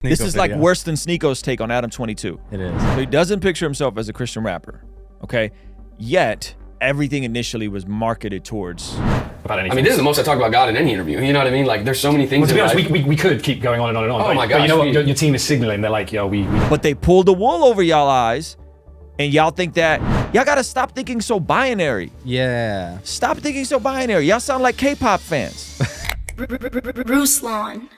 This is like worse than Sneako's take on Adam 22. It is. So he doesn't picture himself as a Christian rapper, okay? Yet, everything initially was marketed towards... I mean, this is the most I talk about God in any interview. You know what I mean? Like, there's so many things. Well, to be honest, we could keep going on and on and on. Oh my gosh. But you know what? Your team is signaling. They're like, yo, we... But they pulled the wool over y'all eyes, and y'all think that... Y'all gotta stop thinking so binary. Yeah. Stop thinking so binary. Y'all sound like K-pop fans. Ruslan.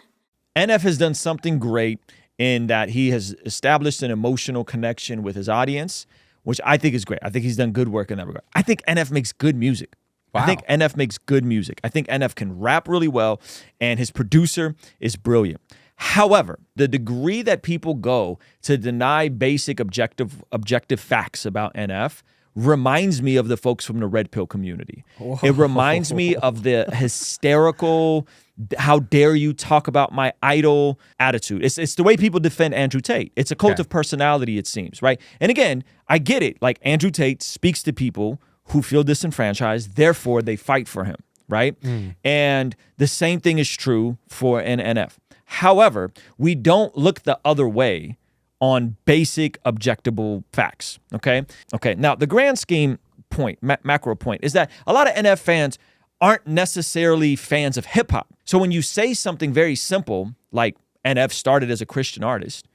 NF has done something great in that he has established an emotional connection with his audience, which I think is great. I think he's done good work in that regard. I think NF makes good music. Wow. I think NF makes good music. I think NF can rap really well, and his producer is brilliant. However, the degree that people go to deny basic objective facts about NF reminds me of the folks from the Red Pill community. Whoa. It reminds me of the hysterical, how dare you talk about my idol attitude. It's the way people defend Andrew Tate. It's a cult of personality, it seems, right? And again, I get it. Like, Andrew Tate speaks to people who feel disenfranchised, therefore they fight for him, right? And the same thing is true for an NF. However, we don't look the other way on basic objectable facts, okay? Okay, now the grand scheme point, macro point, is that a lot of NF fans aren't necessarily fans of hip hop. So when you say something very simple, like NF started as a Christian artist,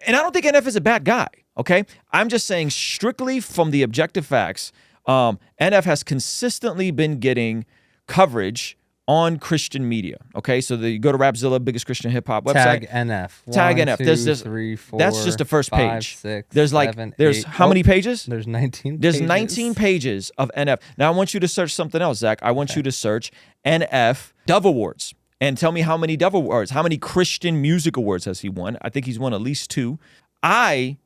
and I don't think NF is a bad guy, okay? I'm just saying strictly from the objective facts, NF has consistently been getting coverage on Christian media, okay? So you go to Rapzilla, biggest Christian hip hop website. Tag NF. Tag NF. There's this, 3, 4, that's just the first 5, page. 6, there's like 7, there's 8. how many pages? There's 19. There's pages. 19 pages of NF. Now I want you to search something else, Zach. I want you to search NF Dove Awards and tell me how many Dove Awards, how many Christian music awards has he won? I think he's won at least 2. I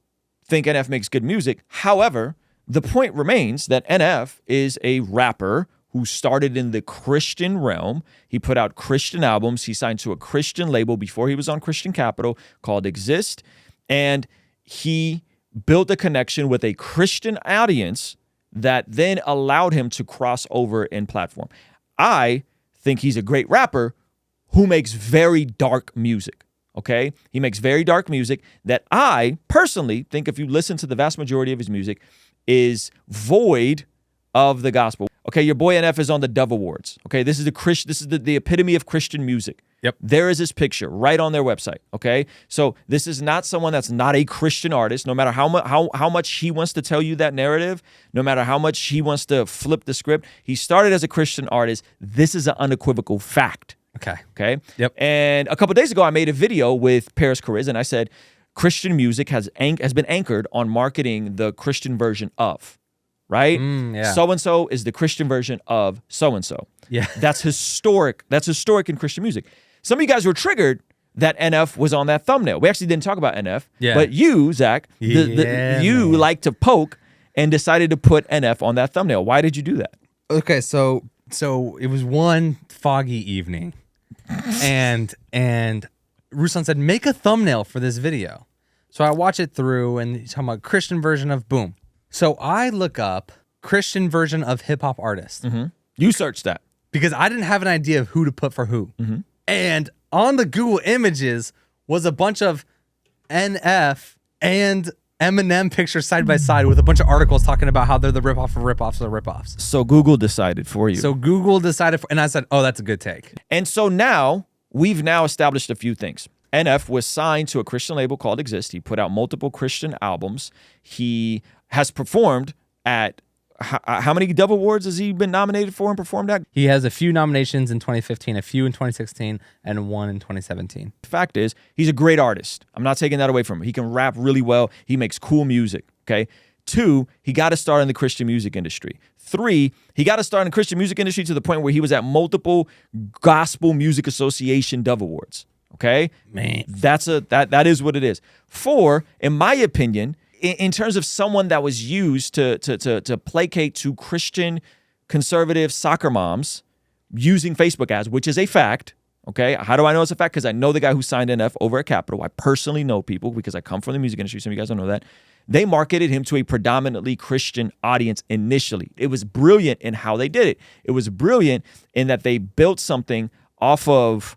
think NF makes good music. However, the point remains that NF is a rapper who started in the Christian realm. He put out Christian albums. He signed to a Christian label before he was on Christian Capital called Exist. And he built a connection with a Christian audience that then allowed him to cross over in platform. I think he's a great rapper who makes very dark music, okay? He makes very dark music that I personally think, if you listen to the vast majority of his music, is void of the gospel. Okay, your boy NF is on the Dove Awards. Okay, this is the epitome of Christian music. Yep. There is his picture right on their website. Okay, so this is not someone that's not a Christian artist. No matter how much he wants to tell you that narrative, no matter how much he wants to flip the script, he started as a Christian artist. This is an unequivocal fact. Okay. Yep. And a couple of days ago, I made a video with Paris Chariz, and I said Christian music has been anchored on marketing the Christian version of. Right? Yeah. So-and-so is the Christian version of so-and-so. Yeah. That's historic. That's historic in Christian music. Some of you guys were triggered that NF was on that thumbnail. We actually didn't talk about NF. Yeah. But you, Zach, you like to poke and decided to put NF on that thumbnail. Why did you do that? Okay, so it was one foggy evening, and Ruslan said, make a thumbnail for this video. So I watch it through, and he's talking about Christian version of boom. So I look up Christian version of hip hop artist. You searched that. Because I didn't have an idea of who to put for who. And on the Google images was a bunch of NF and Eminem pictures side by side with a bunch of articles talking about how they're the ripoff of ripoffs of ripoffs. So Google decided for you. So Google decided and I said, oh, that's a good take. And so now we've established a few things. NF was signed to a Christian label called Exist. He put out multiple Christian albums. He has performed at, how many Dove Awards has he been nominated for and performed at? He has a few nominations in 2015, a few in 2016, and one in 2017. The fact is, he's a great artist. I'm not taking that away from him. He can rap really well. He makes cool music, okay? 2, he got to start in the Christian music industry. 3, he got to start in the Christian music industry to the point where he was at multiple Gospel Music Association Dove Awards, okay? Man. That is what it is. 4, in my opinion, in terms of someone that was used to placate to Christian conservative soccer moms using Facebook ads, which is a fact, okay? How do I know it's a fact? Because I know the guy who signed NF over at Capitol. I personally know people because I come from the music industry. Some of you guys don't know that. They marketed him to a predominantly Christian audience initially. It was brilliant in how they did it. It was brilliant in that they built something off of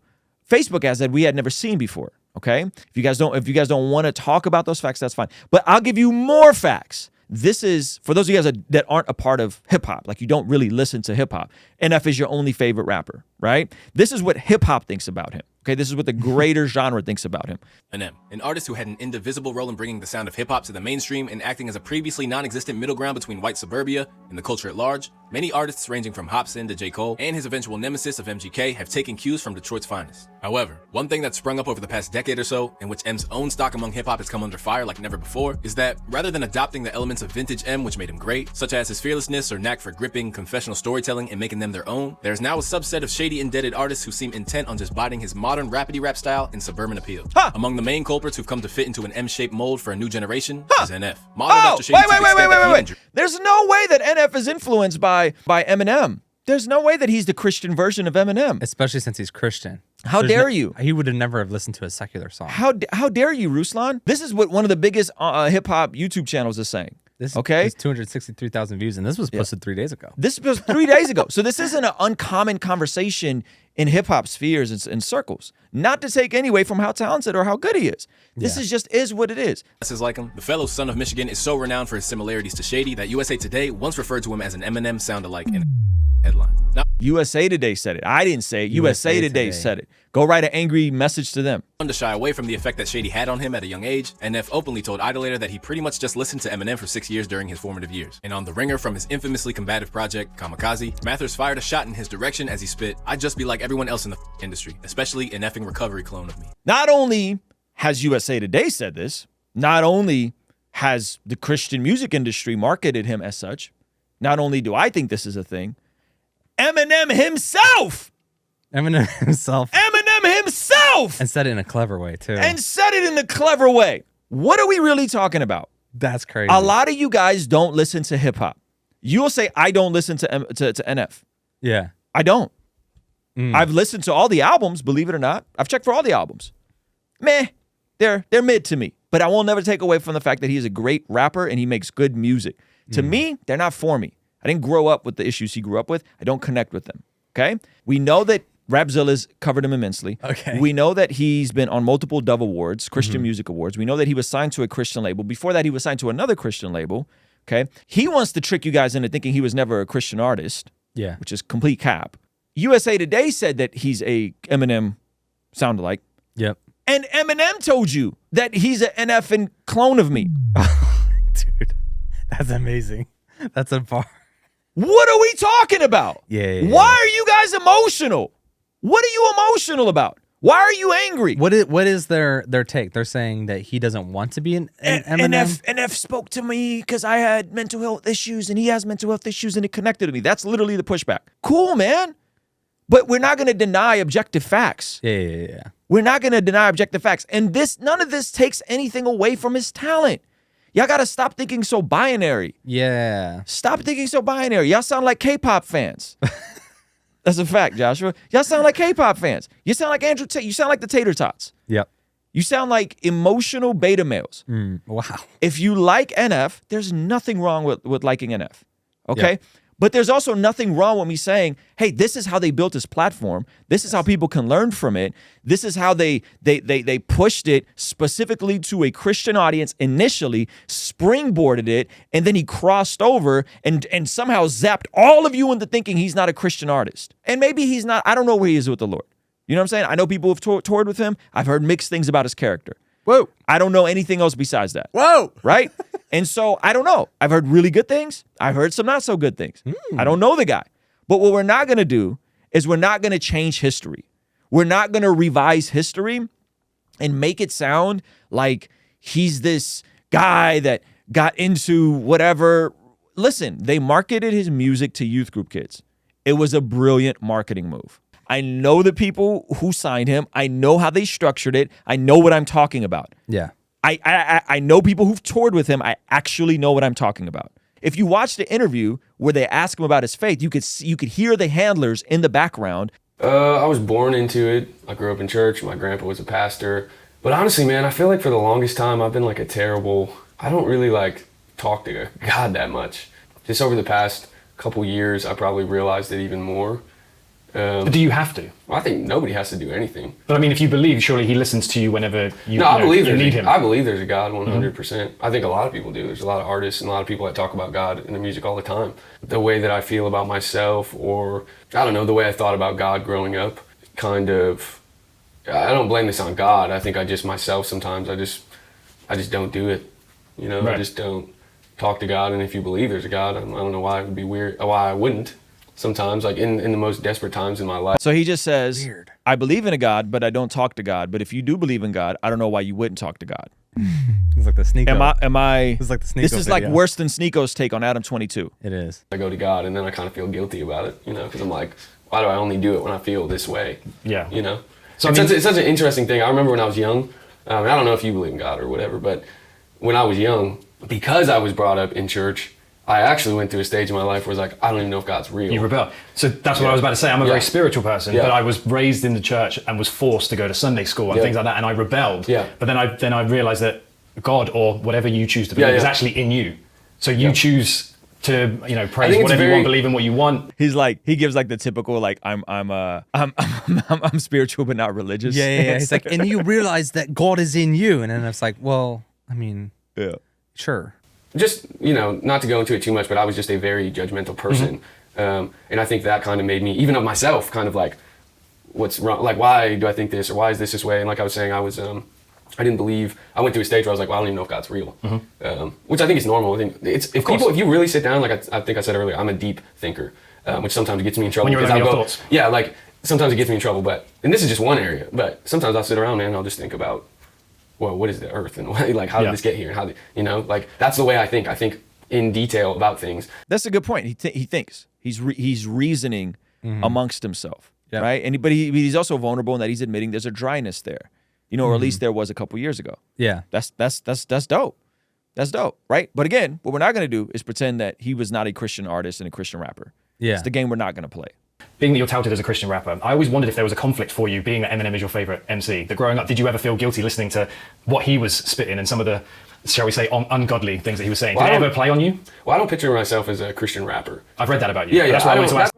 Facebook ads that we had never seen before. Okay? If you guys don't want to talk about those facts, that's fine. But I'll give you more facts. This is, for those of you guys that aren't a part of hip hop, like you don't really listen to hip hop, NF is your only favorite rapper, right? This is what hip hop thinks about him. Okay, this is what the greater genre thinks about him. Eminem, an artist who had an indivisible role in bringing the sound of hip-hop to the mainstream and acting as a previously non-existent middle ground between white suburbia and the culture at large. Many artists ranging from Hopsin to J. Cole and his eventual nemesis of MGK have taken cues from Detroit's finest. However, one thing that's sprung up over the past decade or so, in which M's own stock among hip-hop has come under fire like never before, is that rather than adopting the elements of vintage M which made him great, such as his fearlessness or knack for gripping confessional storytelling and making them their own, there's now a subset of shady indebted artists who seem intent on just bodying his modern rapidy rap style and suburban appeal. Among the main culprits who've come to fit into an M-shaped mold for a new generation is NF. Modeled after Shady to the extent that he There's no way that NF is influenced by Eminem. There's no way that he's the Christian version of Eminem. Especially since he's Christian. How dare you? He would have never have listened to a secular song. How dare you, Ruslan? This is what one of the biggest hip hop YouTube channels is saying. This okay, is 263,000 views, and this was posted 3 days ago. This was 3 days ago. So this isn't an uncommon conversation in hip hop spheres and circles. Not to take any away from how talented or how good he is. This is what it is. This is like him. The fellow son of Michigan is so renowned for his similarities to Shady that USA Today once referred to him as an Eminem sound-alike in a headline. Now, USA Today said it. I didn't say it. USA Today said it. Go write an angry message to them. To shy away from the effect that Shady had on him at a young age, NF openly told Idolator that he pretty much just listened to Eminem for 6 years during his formative years. And on The Ringer from his infamously combative project, Kamikaze, Mathers fired a shot in his direction as he spit, "I'd just be like everyone else in the industry, especially an effing recovery clone of me." Not only has USA Today said this, not only has the Christian music industry marketed him as such, not only do I think this is a thing, Eminem himself! Eminem himself. And said it in a clever way, too. And said it in a clever way. What are we really talking about? That's crazy. A lot of you guys don't listen to hip hop. You'll say, I don't listen to NF. Yeah. I don't. I've listened to all the albums, believe it or not. I've checked for all the albums. Meh. They're mid to me. But I will never take away from the fact that he's a great rapper and he makes good music. To me, they're not for me. I didn't grow up with the issues he grew up with. I don't connect with them. Okay? We know that Rapzilla's covered him immensely. Okay. We know that he's been on multiple Dove Awards, Christian Music Awards. We know that he was signed to a Christian label. Before that, he was signed to another Christian label. Okay. He wants to trick you guys into thinking he was never a Christian artist. Yeah. Which is complete cap. USA Today said that he's a Eminem sound-alike. Yep. And Eminem told you that he's an NF clone of me. Dude, that's amazing. That's a bar. What are we talking about? Yeah. Why are you guys emotional? What are you emotional about? Why are you angry? What is their take? They're saying that he doesn't want to be an Eminem? NF spoke to me because I had mental health issues and he has mental health issues and it connected to me. That's literally the pushback. Cool, man. But we're not going to deny objective facts. Yeah. We're not going to deny objective facts. And none of this takes anything away from his talent. Y'all got to stop thinking so binary. Yeah. Stop thinking so binary. Y'all sound like K-pop fans. That's a fact, Joshua. Y'all sound like K-pop fans. You sound like Andrew Tate. You sound like the Tater Tots. Yep. You sound like emotional beta males. Wow. If you like NF, there's nothing wrong with liking NF. Okay? Yep. But there's also nothing wrong with me saying, hey, this is how they built this platform. This is how people can learn from it. This is how they pushed it specifically to a Christian audience initially, springboarded it, and then he crossed over and somehow zapped all of you into thinking he's not a Christian artist. And maybe he's not. I don't know where he is with the Lord. You know what I'm saying? I know people have toured with him. I've heard mixed things about his character. Whoa. I don't know anything else besides that. Whoa. Right? And so I don't know. I've heard really good things. I've heard some not so good things. I don't know the guy. But what we're not going to do is we're not going to change history. We're not going to revise history and make it sound like he's this guy that got into whatever. Listen, they marketed his music to youth group kids. It was a brilliant marketing move. I know the people who signed him. I know how they structured it. I know what I'm talking about. Yeah. I know people who've toured with him. I actually know what I'm talking about. If you watch the interview where they ask him about his faith, you could hear the handlers in the background. I was born into it. I grew up in church. My grandpa was a pastor. But honestly, man, I feel like for the longest time, I've been like I don't really like talk to God that much. Just over the past couple years, I probably realized it even more. Do you have to? Well, I think nobody has to do anything. But I mean, if you believe, surely he listens to you whenever you, No, I believe you need there's him. I believe there's a God 100%. I think a lot of people do. There's a lot of artists and a lot of people that talk about God in their music all the time. The way that I feel about myself, or I don't know, the way I thought about God growing up, kind of, I don't blame this on God. I think I just myself sometimes, I just don't do it. You know, Right. I just don't talk to God. And if you believe there's a God, I don't know why it would be weird, why I wouldn't. Sometimes, like in the most desperate times in my life. So he just says, Weird. I believe in a God, but I don't talk to God. But if you do believe in God, I don't know why you wouldn't talk to God. It's like the Sneeko. Am I? It's like the Sneeko This is like video. worse than Sneeko's take on Adam 22. It is. I go to God, and then I kind of feel guilty about it, you know, because I'm like, why do I only do it when I feel this way? Yeah. You know? So, it's, I mean- it's such an interesting thing. I remember when I was young, I don't know if you believe in God or whatever, but when I was young, because I was brought up in church, I actually went through a stage in my life where I was like, I don't even know if God's real. You rebel. So that's what I was about to say. I'm a very spiritual person, Yeah. but I was raised in the church and was forced to go to Sunday school and Yeah. things like that, and I rebelled. Yeah. But then I realized that God, or whatever you choose to believe, is actually in you. So you choose to, you know, praise think it's whatever you very- want, believe in what you want. He's like, he gives like the typical like I'm spiritual but not religious. Yeah. He's like, and you realize that God is in you, and then it's like, well, I mean, yeah. sure. Just, you know, not to go into it too much, but I was just a very judgmental person. And I think that kind of made me, even of myself, kind of like, what's wrong? Like, why do I think this? Or why is this way? And like I was saying, I didn't believe, I went through a stage where I was like, well, I don't even know if God's real. Which I think is normal. I think if you really sit down, like I think I said earlier, I'm a deep thinker, which sometimes gets me in trouble. When you're because alone I'll with your thoughts. Yeah, like sometimes it gets me in trouble, and this is just one area, but sometimes I'll sit around, man, and I'll just think about, well, what is the earth? And like, how did this get here? And how did, you know, like, that's the way I think. I think in detail about things. That's a good point. He thinks he's reasoning amongst himself, Yep. right? But he's also vulnerable in that he's admitting there's a dryness there, you know, or at least there was a couple years ago. Yeah. That's dope. That's dope, right? But again, what we're not going to do is pretend that he was not a Christian artist and a Christian rapper. Yeah. It's the game we're not going to play. Being that you're touted as a Christian rapper, I always wondered if there was a conflict for you, being that Eminem is your favorite MC. That growing up, did you ever feel guilty listening to what he was spitting and some of the, shall we say, ungodly things that he was saying? Did it ever play on you? Well, I don't picture myself as a Christian rapper. I've read that about you. Yeah, That's why I wanted to ask.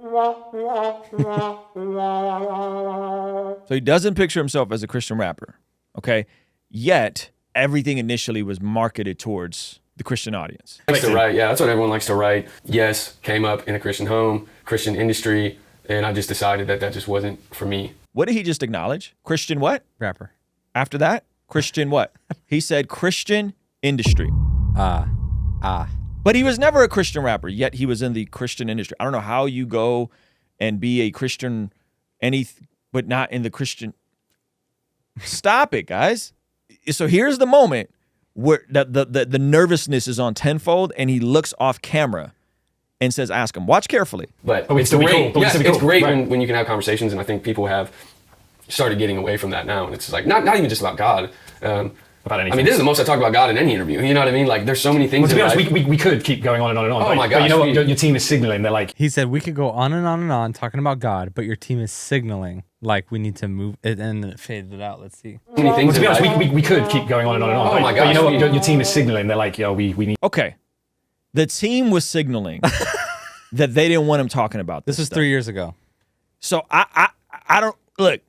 So he doesn't picture himself as a Christian rapper, okay? Yet, everything initially was marketed towards the Christian audience. Likes to write, yeah, that's what everyone likes to write. Yes, came up in a Christian home, Christian industry, and I just decided that just wasn't for me. What did he just acknowledge? Christian what? Rapper. After that, Christian what? He said Christian industry. But he was never a Christian rapper, yet he was in the Christian industry. I don't know how you go and be a Christian, but not in the Christian. Stop it, guys. So here's the moment where the nervousness is on tenfold, and he looks off camera and says, ask him. Watch carefully. But we'd it's still be great. cool, but we'd Yeah, still be it's cool. great Right. when you can have conversations, and I think people have started getting away from that now. And it's like not even just about God. About anything. I mean, this is the most I talk about God in any interview. You know what I mean? Like, there's so many things. Well, to be in honest, life. we could keep going on and on and on. Oh but, my but you gosh, know what? we- Your team is signaling. They're like, He said we could go on and on and on talking about God, but your team is signaling like we need to move it, and then it faded it out. Let's see. so many things. well, to be in honest, life. we could keep going on and on and on. Oh but, my but you know gosh, what? we- Your team is signaling. They're like, yo, we need. Okay. The team was signaling that they didn't want him talking about this. This was stuff. 3 years ago. So I don't look.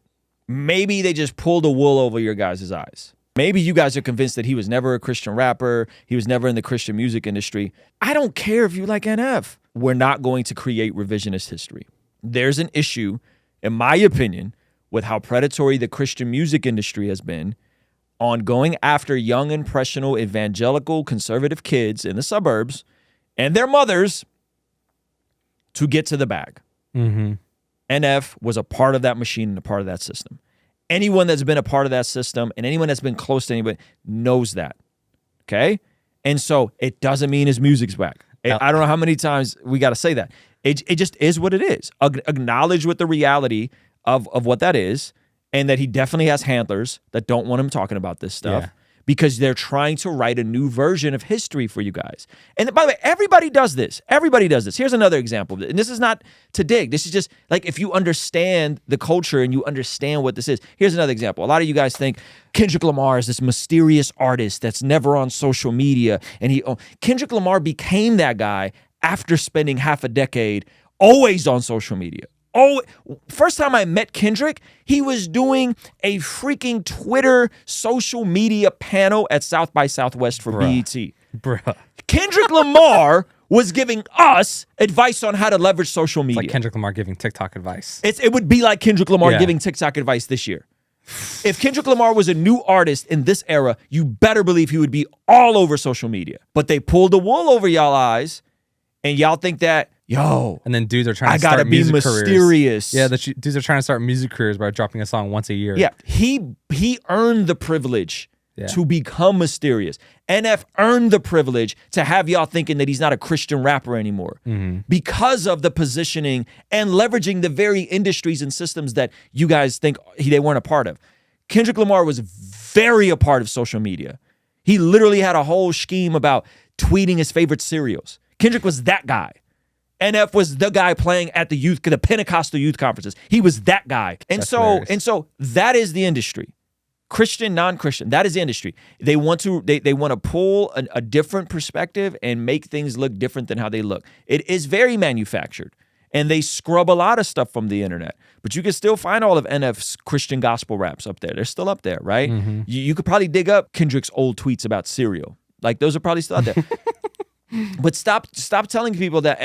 Maybe they just pulled the wool over your guys' eyes. Maybe you guys are convinced that he was never a Christian rapper. He was never in the Christian music industry. I don't care if you like NF. We're not going to create revisionist history. There's an issue, in my opinion, with how predatory the Christian music industry has been on going after young, impressionable, evangelical, conservative kids in the suburbs and their mothers to get to the bag. NF was a part of that machine and a part of that system. Anyone that's been a part of that system and anyone that's been close to anybody knows that, okay? And so it doesn't mean his music's back. I don't know how many times we got to say that. It just is what it is. Acknowledge with the reality of what that is, and that he definitely has handlers that don't want him talking about this stuff. Yeah. Because they're trying to write a new version of history for you guys. And by the way, everybody does this. Everybody does this. Here's another example. And this is not to dig. This is just like if you understand the culture and you understand what this is. Here's another example. A lot of you guys think Kendrick Lamar is this mysterious artist that's never on social media. And Kendrick Lamar became that guy after spending half a decade always on social media. first time I met Kendrick, he was doing a freaking Twitter social media panel at South by Southwest for BET. Bruh. Kendrick Lamar was giving us advice on how to leverage social media. Like Kendrick Lamar giving TikTok advice. It would be like Kendrick Lamar giving TikTok advice this year. If Kendrick Lamar was a new artist in this era, you better believe he would be all over social media. But they pulled the wool over y'all eyes, and y'all think that, and then dudes are trying to gotta start be music mysterious. careers. Yeah, dudes are trying to start music careers by dropping a song once a year. Yeah, he earned the privilege to become mysterious. NF earned the privilege to have y'all thinking that he's not a Christian rapper anymore because of the positioning and leveraging the very industries and systems that you guys think they weren't a part of. Kendrick Lamar was very a part of social media. He literally had a whole scheme about tweeting his favorite cereals. Kendrick was that guy. NF was the guy playing at the Pentecostal youth conferences. He was that guy. And so that is the industry. Christian, non-Christian, that is the industry. They want to pull a different perspective and make things look different than how they look. It is very manufactured, and they scrub a lot of stuff from the internet. But you can still find all of NF's Christian gospel raps up there. They're still up there, right? You could probably dig up Kendrick's old tweets about cereal. Like, those are probably still out there. But stop telling people that,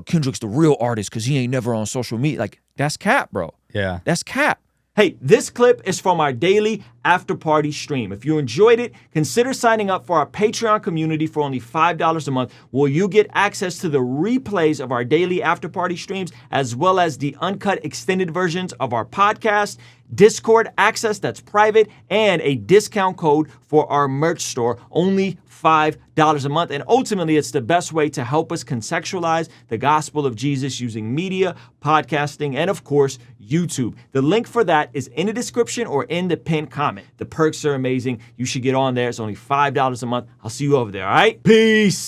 Kendrick's the real artist because he ain't never on social media. Like, that's cap, bro. Yeah. That's cap. Hey, this clip is from our daily after party stream. If you enjoyed it, consider signing up for our Patreon community for only $5 a month, where you get access to the replays of our daily after party streams, as well as the uncut extended versions of our podcast, Discord access that's private, and a discount code for our merch store, only $5 a month. And ultimately, it's the best way to help us contextualize the gospel of Jesus using media, podcasting, and of course, YouTube. The link for that is in the description or in the pinned comment. The perks are amazing. You should get on there. It's only $5 a month. I'll see you over there, all right? Peace.